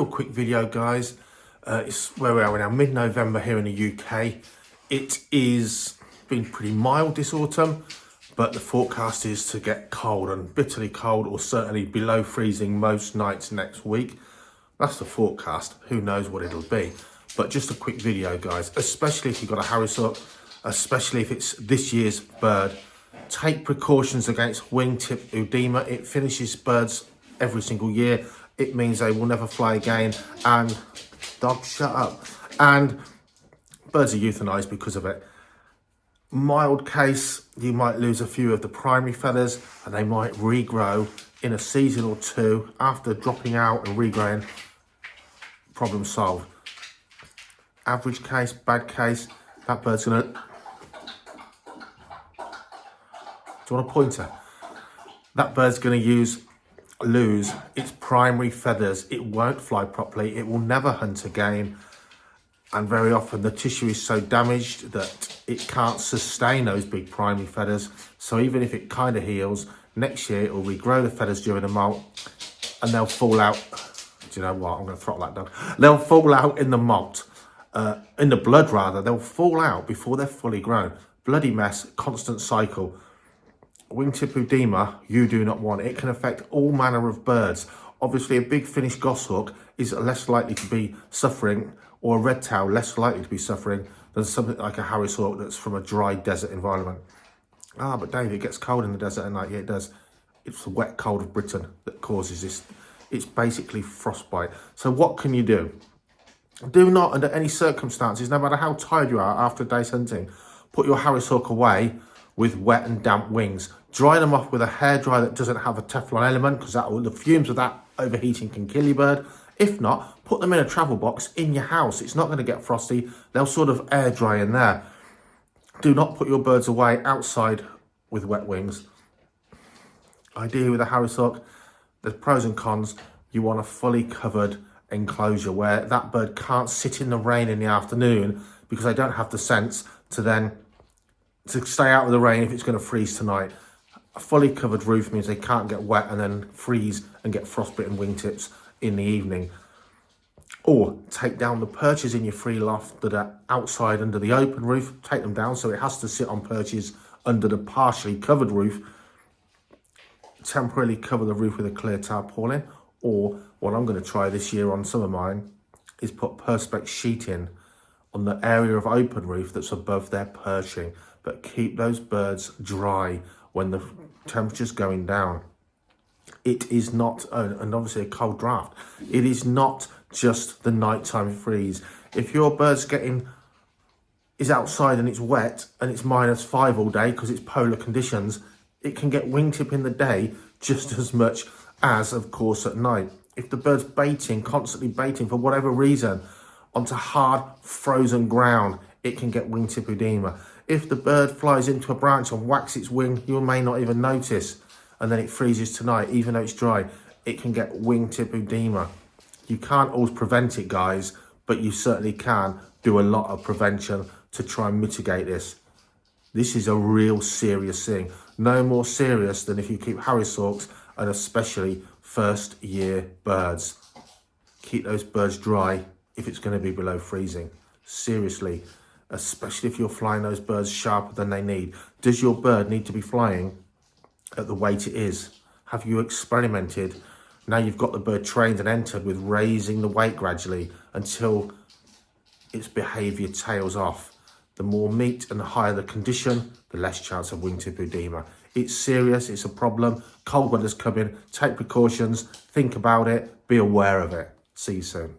quick video, guys. It's where we are now, mid-November here in the UK. It is been pretty mild this autumn, but the forecast is to get cold and bitterly cold, or certainly below freezing most nights next week. That's the forecast. Who knows what it'll be? But just a quick video, guys, especially if you've got a harrison, especially if it's this year's bird. Take precautions against wingtip edema. It finishes birds every single year. It means they will never fly again. And dog, shut up. And birds are euthanized because of it. Mild case, you might lose a few of the primary feathers and they might regrow in a season or two. After dropping out and regrowing, problem solved. Average case, bad case, that bird's gonna... Do you want a pointer? That bird's gonna lose its primary feathers. It won't fly properly. It will never hunt again. And very often the tissue is so damaged that it can't sustain those big primary feathers. So even if it kind of heals, next year it will regrow the feathers during the molt and they'll fall out. Do you know what? I'm going to throttle that dog. They'll fall out in the molt, in the blood rather. They'll fall out before they're fully grown. Bloody mess, constant cycle. Wingtip edema, you do not want. It can affect all manner of birds. Obviously, a big finished goshawk is less likely to be suffering, or a red tail less likely to be suffering than something like a Harris hawk that's from a dry desert environment. Ah, but Dave, it gets cold in the desert at night. Yeah, it does. It's the wet cold of Britain that causes this. It's basically frostbite. So what can you do? Do not, under any circumstances, no matter how tired you are after a day's hunting, put your Harris hawk away with wet and damp wings. Dry them off with a hairdryer that doesn't have a Teflon element, because the fumes of that overheating can kill your bird. If not, put them in a travel box in your house. It's not going to get frosty. They'll sort of air dry in there. Do not put your birds away outside with wet wings. Ideally with a Harris hawk, there's pros and cons. You want a fully covered enclosure where that bird can't sit in the rain in the afternoon because they don't have the sense to stay out of the rain if it's going to freeze tonight. A fully covered roof means they can't get wet and then freeze and get frostbitten wingtips in the evening. Or take down the perches in your free loft that are outside under the open roof. Take them down so it has to sit on perches under the partially covered roof. Temporarily cover the roof with a clear tarpaulin. Or what I'm going to try this year on some of mine is put perspex sheeting on the area of open roof that's above their perching, but keep those birds dry when the temperature's going down. It is not, and obviously a cold draft, it is not just the nighttime freeze. If your bird's is outside and it's wet and it's -5 all day because it's polar conditions, it can get wingtip in the day just as much as, of course, at night. If the bird's baiting, constantly baiting for whatever reason, onto hard frozen ground, it can get wingtip edema. If the bird flies into a branch and whacks its wing, you may not even notice, and then it freezes tonight, even though it's dry, it can get wingtip edema. You can't always prevent it, guys, but you certainly can do a lot of prevention to try and mitigate this. This is a real serious thing. No more serious than if you keep Harris hawks, and especially first year birds. Keep those birds dry if it's going to be below freezing. Seriously, especially if you're flying those birds sharper than they need. Does your bird need to be flying at the weight it is? Have you experimented? Now you've got the bird trained and entered with raising the weight gradually until its behaviour tails off. The more meat and the higher the condition, the less chance of wingtip edema. It's serious, it's a problem. Cold weather's coming, take precautions, think about it, be aware of it. See you soon.